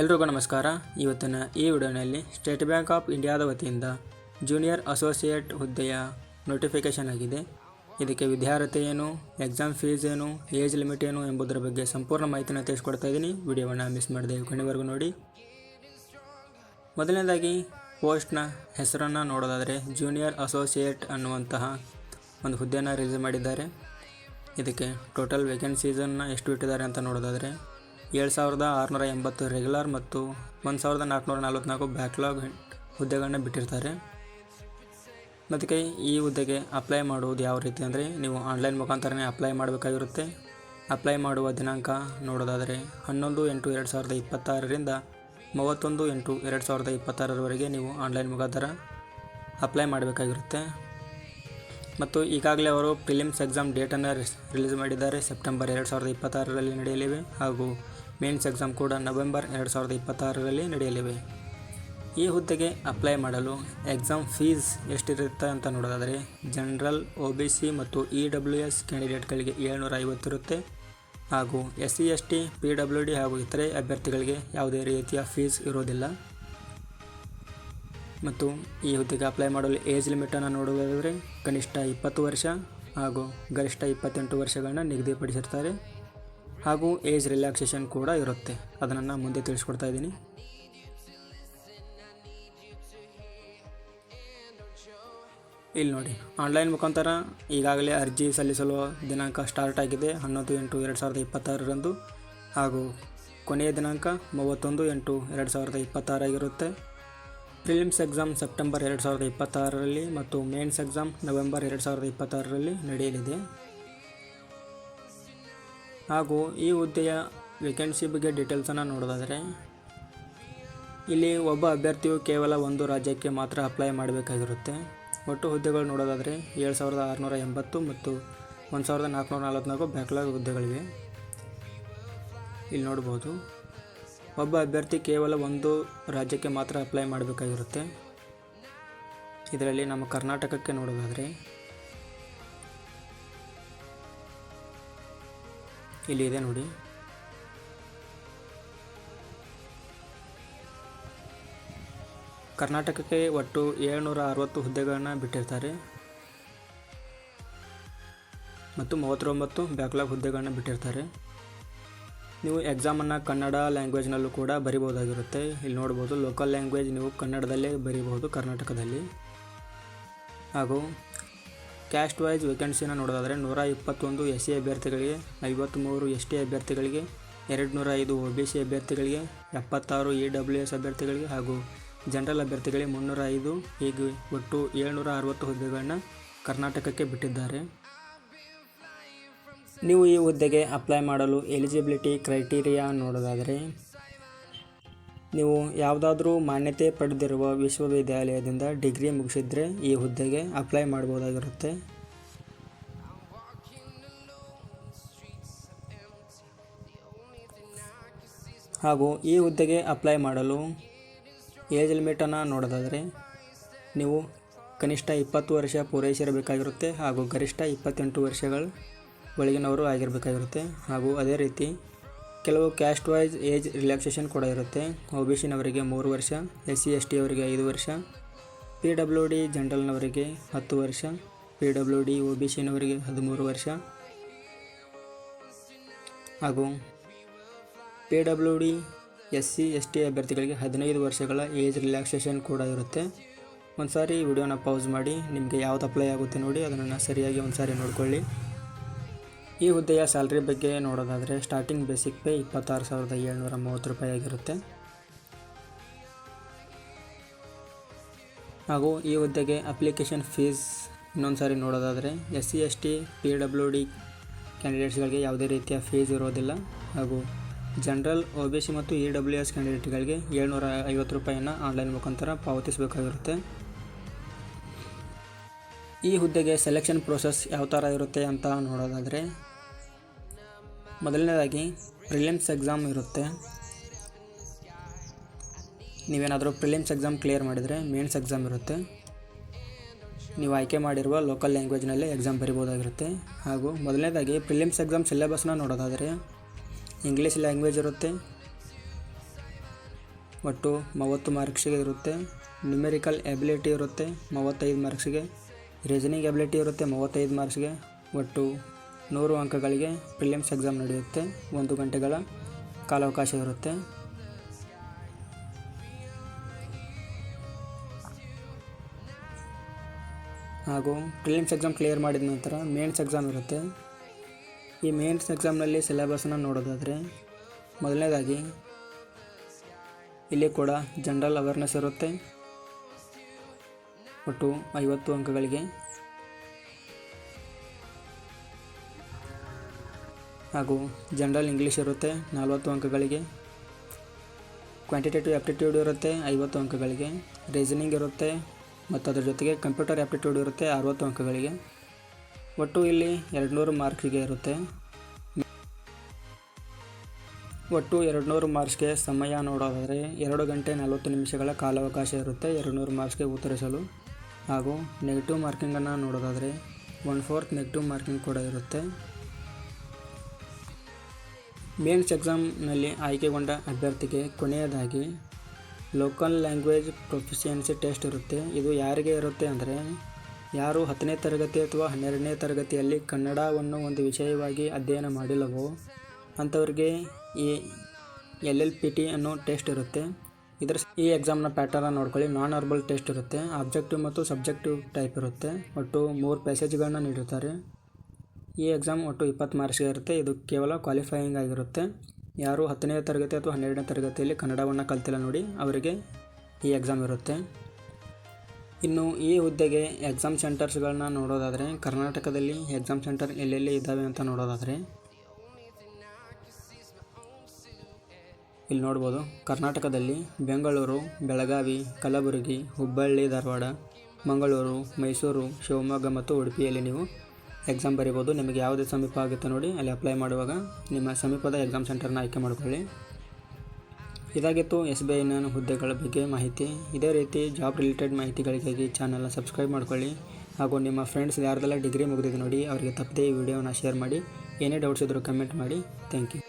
ಎಲ್ರಿಗೂ ನಮಸ್ಕಾರ. ಇವತ್ತಿನ ಈ ವಿಡಿಯೋನಲ್ಲಿ ಸ್ಟೇಟ್ ಬ್ಯಾಂಕ್ ಆಫ್ ಇಂಡಿಯಾದ ವತಿಯಿಂದ ಜೂನಿಯರ್ ಅಸೋಸಿಯೇಟ್ ಹುದ್ದೆಯ ನೋಟಿಫಿಕೇಷನ್ ಆಗಿದೆ. ಇದಕ್ಕೆ ವಿದ್ಯಾರ್ಹತೆ ಏನು, ಎಕ್ಸಾಮ್ ಫೀಸ್ ಏನು, ಏಜ್ ಲಿಮಿಟ್ ಏನು ಎಂಬುದರ ಬಗ್ಗೆ ಸಂಪೂರ್ಣ ಮಾಹಿತಿಯನ್ನು ತಿಳಿಸ್ಕೊಡ್ತಾ ಇದ್ದೀನಿ. ವಿಡಿಯೋವನ್ನು ಮಿಸ್ ಮಾಡದೆ ಕೊನೆವರೆಗೂ ನೋಡಿ. ಮೊದಲನೇದಾಗಿ ಪೋಸ್ಟ್ನ ಹೆಸರನ್ನು ನೋಡೋದಾದರೆ ಜೂನಿಯರ್ ಅಸೋಸಿಯೇಟ್ ಅನ್ನುವಂತಹ ಒಂದು ಹುದ್ದೆಯನ್ನು ರಿಲೀಸ್ ಮಾಡಿದ್ದಾರೆ. ಇದಕ್ಕೆ ಟೋಟಲ್ ವೇಕೆನ್ಸೀಸನ್ನು ಎಷ್ಟು ಇಟ್ಟಿದ್ದಾರೆ ಅಂತ ನೋಡೋದಾದರೆ 7680 ರೆಗ್ಯುಲರ್ ಮತ್ತು 1444 ಬ್ಯಾಕ್ಲಾಗ್ ಹುದ್ದೆಗಳನ್ನ ಬಿಟ್ಟಿರ್ತಾರೆ. ಮತ್ತು ಈ ಹುದ್ದೆಗೆ ಅಪ್ಲೈ ಮಾಡುವುದು ಯಾವ ರೀತಿ ಅಂದರೆ ನೀವು ಆನ್ಲೈನ್ ಮುಖಾಂತರನೇ ಅಪ್ಲೈ ಮಾಡಬೇಕಾಗಿರುತ್ತೆ. ಅಪ್ಲೈ ಮಾಡುವ ದಿನಾಂಕ ನೋಡೋದಾದರೆ 11/8/2026ರಿಂದ 31/8/2026ರವರೆಗೆ ನೀವು ಆನ್ಲೈನ್ ಮುಖಾಂತರ ಅಪ್ಲೈ ಮಾಡಬೇಕಾಗಿರುತ್ತೆ. ಮತ್ತು ಈಗಾಗಲೇ ಅವರು ಪ್ರಿಲಿಮ್ಸ್ ಎಕ್ಸಾಮ್ ಡೇಟನ್ನು ರಿಲೀಸ್ ಮಾಡಿದ್ದಾರೆ. ಸೆಪ್ಟೆಂಬರ್ 2026ರಲ್ಲಿ ನಡೆಯಲಿವೆ ಹಾಗೂ ಮೇನ್ಸ್ ಎಕ್ಸಾಮ್ ಕೂಡ ನವೆಂಬರ್ 2026ರಲ್ಲಿ ನಡೆಯಲಿವೆ. ಈ ಹುದ್ದೆಗೆ ಅಪ್ಲೈ ಮಾಡಲು ಎಕ್ಸಾಮ್ ಫೀಸ್ ಎಷ್ಟಿರುತ್ತೆ ಅಂತ ನೋಡೋದಾದರೆ ಜನರಲ್, OBC ಮತ್ತು EWS ಕ್ಯಾಂಡಿಡೇಟ್ಗಳಿಗೆ 750 ಇರುತ್ತೆ ಹಾಗೂ SC ST PWD ಹಾಗೂ ಇತರೆ ಅಭ್ಯರ್ಥಿಗಳಿಗೆ ಯಾವುದೇ ರೀತಿಯ ಫೀಸ್ ಇರೋದಿಲ್ಲ. ಮತ್ತು ಈ ಹುದ್ದೆಗೆ ಅಪ್ಲೈ ಮಾಡಲು ಏಜ್ ಲಿಮಿಟನ್ನು ನೋಡೋದಾದರೆ ಕನಿಷ್ಠ 20 ವರ್ಷ ಹಾಗೂ ಗರಿಷ್ಠ 28 ವರ್ಷಗಳನ್ನ ನಿಗದಿಪಡಿಸಿರ್ತಾರೆ ಹಾಗೂ ಏಜ್ ರಿಲ್ಯಾಕ್ಸೇಷನ್ ಕೂಡ ಇರುತ್ತೆ. ಅದನ್ನು ಮುಂದೆ ತಿಳಿಸ್ಕೊಡ್ತಾ ಇದ್ದೀನಿ. ಇಲ್ಲಿ ನೋಡಿ, ಆನ್ಲೈನ್ ಮುಖಾಂತರ ಈಗಾಗಲೇ ಅರ್ಜಿ ಸಲ್ಲಿಸಲು ದಿನಾಂಕ ಸ್ಟಾರ್ಟ್ ಆಗಿದೆ 11/8/2026ರಂದು ಹಾಗೂ ಕೊನೆಯ ದಿನಾಂಕ 31/8/2026 ಆಗಿರುತ್ತೆ. ಪ್ರಿಲಿಮ್ಸ್ ಎಕ್ಸಾಮ್ ಸೆಪ್ಟೆಂಬರ್ 2026ರಲ್ಲಿ ಮತ್ತು ಮೇನ್ಸ್ ಎಕ್ಸಾಮ್ ನವೆಂಬರ್ 2026ರಲ್ಲಿ ನಡೆಯಲಿದೆ. ಹಾಗೂ ಈ ಹುದ್ದೆಯ ವೇಕೆನ್ಸಿ ಬಗ್ಗೆ ಡೀಟೇಲ್ಸನ್ನು ನೋಡೋದಾದರೆ ಇಲ್ಲಿ ಒಬ್ಬ ಅಭ್ಯರ್ಥಿಯು ಕೇವಲ ಒಂದು ರಾಜ್ಯಕ್ಕೆ ಮಾತ್ರ ಅಪ್ಲೈ ಮಾಡಬೇಕಾಗಿರುತ್ತೆ. ಒಟ್ಟು ಹುದ್ದೆಗಳು ನೋಡೋದಾದರೆ 7680 ಮತ್ತು 1444 ಬ್ಯಾಕ್ಲಾಗ್ ಹುದ್ದೆಗಳಿವೆ. ಇಲ್ಲಿ ನೋಡ್ಬೋದು, ಒಬ್ಬ ಅಭ್ಯರ್ಥಿ ಕೇವಲ ಒಂದು ರಾಜ್ಯಕ್ಕೆ ಮಾತ್ರ ಅಪ್ಲೈ ಮಾಡಬೇಕಾಗಿರುತ್ತೆ. ಇದರಲ್ಲಿ ನಮ್ಮ ಕರ್ನಾಟಕಕ್ಕೆ ನೋಡೋದಾದರೆ ಇಲ್ಲಿ ಇದೆ ನೋಡಿ, ಕರ್ನಾಟಕಕ್ಕೆ ಒಟ್ಟು 760 ಹುದ್ದೆಗಳನ್ನು ಬಿಟ್ಟಿರ್ತಾರೆ ಮತ್ತು 39 ಬ್ಯಾಕ್ಲಾಗ್ ಹುದ್ದೆಗಳನ್ನು ಬಿಟ್ಟಿರ್ತಾರೆ. ನೀವು ಎಕ್ಸಾಮನ್ನು ಕನ್ನಡ ಲ್ಯಾಂಗ್ವೇಜ್ನಲ್ಲೂ ಕೂಡ ಬರಿಬೋದಾಗಿರುತ್ತೆ. ಇಲ್ಲಿ ನೋಡ್ಬೋದು, ಲೋಕಲ್ ಲ್ಯಾಂಗ್ವೇಜ್ ನೀವು ಕನ್ನಡದಲ್ಲೇ ಬರೀಬಹುದು ಕರ್ನಾಟಕದಲ್ಲಿ. ಹಾಗೂ ಕ್ಯಾಸ್ಟ್ ವೈಸ್ ವೇಕೆನ್ಸಿನ ನೋಡೋದಾದರೆ 121 SC ಅಭ್ಯರ್ಥಿಗಳಿಗೆ, 53 ST ಅಭ್ಯರ್ಥಿಗಳಿಗೆ, 205 OBC ಅಭ್ಯರ್ಥಿಗಳಿಗೆ, 76 EWS ಅಭ್ಯರ್ಥಿಗಳಿಗೆ ಹಾಗೂ ಜನರಲ್ ಅಭ್ಯರ್ಥಿಗಳಿಗೆ 305. ಹೀಗೆ ಒಟ್ಟು 760 ಹುದ್ದೆಗಳನ್ನ ಕರ್ನಾಟಕಕ್ಕೆ ಬಿಟ್ಟಿದ್ದಾರೆ. ನೀವು ಈ ಹುದ್ದೆಗೆ ಅಪ್ಲೈ ಮಾಡಲು ಎಲಿಜಿಬಿಲಿಟಿ ಕ್ರೈಟೀರಿಯಾ ನೋಡೋದಾದರೆ ನೀವು ಯಾವುದಾದ್ರೂ ಮಾನ್ಯತೆ ಪಡೆದಿರುವ ವಿಶ್ವವಿದ್ಯಾಲಯದಿಂದ ಡಿಗ್ರಿ ಮುಗಿಸಿದರೆ ಈ ಹುದ್ದೆಗೆ ಅಪ್ಲೈ ಮಾಡ್ಬೋದಾಗಿರುತ್ತೆ. ಹಾಗೂ ಈ ಹುದ್ದೆಗೆ ಅಪ್ಲೈ ಮಾಡಲು ಏಜ್ ಲಿಮಿಟನ್ನು ನೋಡೋದಾದರೆ ನೀವು ಕನಿಷ್ಠ 20 ವರ್ಷ ಪೂರೈಸಿರಬೇಕಾಗಿರುತ್ತೆ ಹಾಗೂ ಗರಿಷ್ಠ 28 ವರ್ಷಗಳ ಒಳಗಿನವರು ಆಗಿರಬೇಕಾಗಿರುತ್ತೆ. ಹಾಗೂ ಅದೇ ರೀತಿ ಕೆಲವು ಕ್ಯಾಸ್ಟ್ ವೈಸ್ ಏಜ್ ರಿಲ್ಯಾಕ್ಸೇಷನ್ ಕೂಡ ಇರುತ್ತೆ. OBCನವರಿಗೆ 3 ವರ್ಷ, SC ST ಅವರಿಗೆ 5 ವರ್ಷ, PWD ಜನರಲ್ನವರಿಗೆ 10 ವರ್ಷ, PWD OBCನವರಿಗೆ 13 ವರ್ಷ ಹಾಗೂ PWD SC ST ಅಭ್ಯರ್ಥಿಗಳಿಗೆ 15 ವರ್ಷಗಳ ಏಜ್ ರಿಲ್ಯಾಕ್ಸೇಷನ್ ಕೂಡ ಇರುತ್ತೆ. ಒಂದು ಸಾರಿ ವಿಡಿಯೋನ ಪೌಸ್ ಮಾಡಿ ನಿಮಗೆ ಯಾವ್ದು ಅಪ್ಲೈ ಆಗುತ್ತೆ ನೋಡಿ, ಅದನ್ನು ಸರಿಯಾಗಿ ಒಂದು ಸಾರಿ ನೋಡಿಕೊಳ್ಳಿ. ಈ ಹುದ್ದೆಯ ಸ್ಯಾಲ್ರಿ ಬಗ್ಗೆ ನೋಡೋದಾದರೆ ಸ್ಟಾರ್ಟಿಂಗ್ ಬೇಸಿಕ್ ಪೇ 26,730 ರೂಪಾಯಿ ಆಗಿರುತ್ತೆ. ಹಾಗೂ ಈ ಹುದ್ದೆಗೆ ಅಪ್ಲಿಕೇಶನ್ ಫೀಸ್ ಇನ್ನೊಂದು ಸಾರಿ ನೋಡೋದಾದರೆ SC ST PWD ಕ್ಯಾಂಡಿಡೇಟ್ಸ್ಗಳಿಗೆ ಯಾವುದೇ ರೀತಿಯ ಫೀಸ್ ಇರೋದಿಲ್ಲ. ಹಾಗೂ ಜನರಲ್, OBC ಮತ್ತು EWS ಕ್ಯಾಂಡಿಡೇಟ್ಗಳಿಗೆ 750 ರೂಪಾಯಿಯನ್ನು ಆನ್ಲೈನ್ ಮುಖಾಂತರ ಪಾವತಿಸಬೇಕಾಗಿರುತ್ತೆ. ಈ ಹುದ್ದೆಗೆ ಸೆಲೆಕ್ಷನ್ ಪ್ರೋಸೆಸ್ ಯಾವ ಥರ ಇರುತ್ತೆ ಅಂತ ನೋಡೋದಾದರೆ ಮೊದಲನೇದಾಗಿ ಪ್ರಿಲಿಮ್ಸ್ ಎಕ್ಸಾಮ್ ಇರುತ್ತೆ. ನೀವೇನಾದರೂ ಪ್ರಿಲಿಮ್ಸ್ ಎಕ್ಸಾಮ್ ಕ್ಲಿಯರ್ ಮಾಡಿದರೆ ಮೇನ್ಸ್ ಎಕ್ಸಾಮ್ ಇರುತ್ತೆ. ನೀವು ಆಯ್ಕೆ ಮಾಡಿರುವ ಲೋಕಲ್ ಲ್ಯಾಂಗ್ವೇಜ್ನಲ್ಲೇ ಎಕ್ಸಾಮ್ ಬರಿಬೋದಾಗಿರುತ್ತೆ. ಹಾಗೂ ಮೊದಲನೇದಾಗಿ ಪ್ರಿಲಿಮ್ಸ್ ಎಕ್ಸಾಮ್ ಸಿಲೆಬಸ್ನ ನೋಡೋದಾದರೆ ಇಂಗ್ಲೀಷ್ ಲ್ಯಾಂಗ್ವೇಜ್ ಇರುತ್ತೆ, ಒಟ್ಟು 30 ಮಾರ್ಕ್ಸಿಗೆ ಇರುತ್ತೆ. ನ್ಯೂಮೆರಿಕಲ್ ಎಬಿಲಿಟಿ ಇರುತ್ತೆ 35 ಮಾರ್ಕ್ಸಿಗೆ. ರೀಸನಿಂಗ್ ಎಬಿಲಿಟಿ ಇರುತ್ತೆ 35 ಮಾರ್ಕ್ಸ್ಗೆ. ಒಟ್ಟು 100 ಅಂಕಗಳಿಗೆ ಪ್ರಿಲಿಮ್ಸ್ ಎಕ್ಸಾಮ್ ನಡೆಯುತ್ತೆ. 1 ಗಂಟೆಗಳ ಕಾಲಾವಕಾಶ ಇರುತ್ತೆ. ಹಾಗೂ ಪ್ರಿಲಿಮ್ಸ್ ಎಕ್ಸಾಮ್ ಕ್ಲಿಯರ್ ಮಾಡಿದ ನಂತರ ಮೇನ್ಸ್ ಎಕ್ಸಾಮ್ ಇರುತ್ತೆ. ಈ ಮೇನ್ಸ್ ಎಕ್ಸಾಮ್ನಲ್ಲಿ ಸಿಲೆಬಸ್ನ ನೋಡೋದಾದರೆ ಮೊದಲನೇದಾಗಿ ಇಲ್ಲಿ ಕೂಡ ಜನರಲ್ ಅವೇರ್ನೆಸ್ ಇರುತ್ತೆ ಒಟ್ಟು 50 ಅಂಕಗಳಿಗೆ. ಹಾಗೂ ಜನರಲ್ ಇಂಗ್ಲೀಷ್ ಇರುತ್ತೆ 40 ಅಂಕಗಳಿಗೆ. ಕ್ವಾಂಟಿಟೇಟಿವ್ ಆಪ್ಟಿಟ್ಯೂಡ್ ಇರುತ್ತೆ 50 ಅಂಕಗಳಿಗೆ. ರೀಸನಿಂಗ್ ಇರುತ್ತೆ ಮತ್ತು ಅದರ ಜೊತೆಗೆ ಕಂಪ್ಯೂಟರ್ ಆಪ್ಟಿಟ್ಯೂಡ್ ಇರುತ್ತೆ 60 ಅಂಕಗಳಿಗೆ. ಒಟ್ಟು ಇಲ್ಲಿ 200 ಮಾರ್ಕ್ಸಿಗೆ ಇರುತ್ತೆ. ಒಟ್ಟು 200 ಮಾರ್ಕ್ಸ್ಗೆ ಸಮಯ ನೋಡೋದಾದರೆ 2 ಗಂಟೆ 40 ನಿಮಿಷಗಳ ಕಾಲಾವಕಾಶ ಇರುತ್ತೆ 200 ಮಾರ್ಕ್ಸ್ಗೆ ಉತ್ತರಿಸಲು. ಹಾಗೂ ನೆಗೆಟಿವ್ ಮಾರ್ಕಿಂಗನ್ನು ನೋಡೋದಾದರೆ 1/4 ನೆಗೆಟಿವ್ ಮಾರ್ಕಿಂಗ್ ಕೂಡ ಇರುತ್ತೆ. ಮೇನ್ಸ್ ಎಕ್ಸಾಮ್ನಲ್ಲಿ ಆಯ್ಕೆಗೊಂಡ ಅಭ್ಯರ್ಥಿಗೆ ಕೊನೆಯದಾಗಿ ಲೋಕಲ್ ಲ್ಯಾಂಗ್ವೇಜ್ ಪ್ರೊಫಿಷಿಯನ್ಸಿ ಟೆಸ್ಟ್ ಇರುತ್ತೆ. ಇದು ಯಾರಿಗೆ ಇರುತ್ತೆ ಅಂದರೆ ಯಾರು 10ನೇ ತರಗತಿ ಅಥವಾ 12ನೇ ತರಗತಿಯಲ್ಲಿ ಕನ್ನಡವನ್ನು ಒಂದು ವಿಷಯವಾಗಿ ಅಧ್ಯಯನ ಮಾಡಿಲ್ಲವೋ ಅಂಥವ್ರಿಗೆ ಈ LLPT ಅನ್ನೋ ಟೆಸ್ಟ್ ಇರುತ್ತೆ. ಈ ಎಕ್ಸಾಮ್ನ ಪ್ಯಾಟರ್ನ ನೋಡ್ಕೊಳ್ಳಿ. ನಾನ್ ವರ್ಬಲ್ ಟೆಸ್ಟ್ ಇರುತ್ತೆ. ಆಬ್ಜೆಕ್ಟಿವ್ ಮತ್ತು ಸಬ್ಜೆಕ್ಟಿವ್ ಟೈಪ್ ಇರುತ್ತೆ. ಒಟ್ಟು 3 ಪ್ಯಾಸೇಜ್ಗಳನ್ನ ನೀಡಿರ್ತಾರೆ. ಈ ಎಕ್ಸಾಮ್ ಒಟ್ಟು 20 ಮಾರ್ಕ್ಸ್ಗೆ ಇರುತ್ತೆ. ಇದು ಕೇವಲ ಕ್ವಾಲಿಫೈಯಿಂಗ್ ಆಗಿರುತ್ತೆ. ಯಾರು 10ನೇ ತರಗತಿ ಅಥವಾ 12ನೇ ತರಗತಿಯಲ್ಲಿ ಕನ್ನಡವನ್ನು ಕಲ್ತಿಲ್ಲ ನೋಡಿ ಅವರಿಗೆ ಈ ಎಕ್ಸಾಮ್ ಇರುತ್ತೆ. ಇನ್ನು ಈ ಹುದ್ದೆಗೆ ಎಕ್ಸಾಮ್ ಸೆಂಟರ್ಸ್ಗಳನ್ನ ನೋಡೋದಾದರೆ ಕರ್ನಾಟಕದಲ್ಲಿ ಎಕ್ಸಾಮ್ ಸೆಂಟರ್ ಎಲ್ಲೆಲ್ಲಿ ಇದ್ದಾವೆ ಅಂತ ನೋಡೋದಾದರೆ ಇಲ್ಲಿ ನೋಡ್ಬೋದು. ಕರ್ನಾಟಕದಲ್ಲಿ ಬೆಂಗಳೂರು, ಬೆಳಗಾವಿ, ಕಲಬುರಗಿ, ಹುಬ್ಬಳ್ಳಿ, ಧಾರವಾಡ, ಮಂಗಳೂರು, ಮೈಸೂರು, ಶಿವಮೊಗ್ಗ ಮತ್ತು ಉಡುಪಿಯಲ್ಲಿ ನೀವು ಎಕ್ಸಾಮ್ ಬರೀಬೋದು. ನಿಮಗೆ ಯಾವುದೇ ಸಮೀಪ ಆಗುತ್ತೆ ನೋಡಿ ಅಲ್ಲಿ ಅಪ್ಲೈ ಮಾಡುವಾಗ ನಿಮ್ಮ ಸಮೀಪದ ಎಕ್ಸಾಮ್ ಸೆಂಟರ್ನ ಆಯ್ಕೆ ಮಾಡಿಕೊಳ್ಳಿ. ಇದಾಗಿತ್ತು SBIನ ಹುದ್ದೆಗಳ ಬಗ್ಗೆ ಮಾಹಿತಿ. ಇದೇ ರೀತಿ ಜಾಬ್ ರಿಲೇಟೆಡ್ ಮಾಹಿತಿಗಳಿಗಾಗಿ ಚಾನಲ್ನ ಸಬ್ಸ್ಕ್ರೈಬ್ ಮಾಡ್ಕೊಳ್ಳಿ. ಹಾಗೂ ನಿಮ್ಮ ಫ್ರೆಂಡ್ಸ್ ಯಾರ್ದೆಲ್ಲ ಡಿಗ್ರಿ ಮುಗಿದಿದೆ ನೋಡಿ ಅವರಿಗೆ ತಪ್ಪದೇ ಈ ವಿಡಿಯೋನ ಶೇರ್ ಮಾಡಿ. ಏನೇ ಡೌಟ್ಸ್ ಇದ್ದರೂ ಕಮೆಂಟ್ ಮಾಡಿ. Thank you.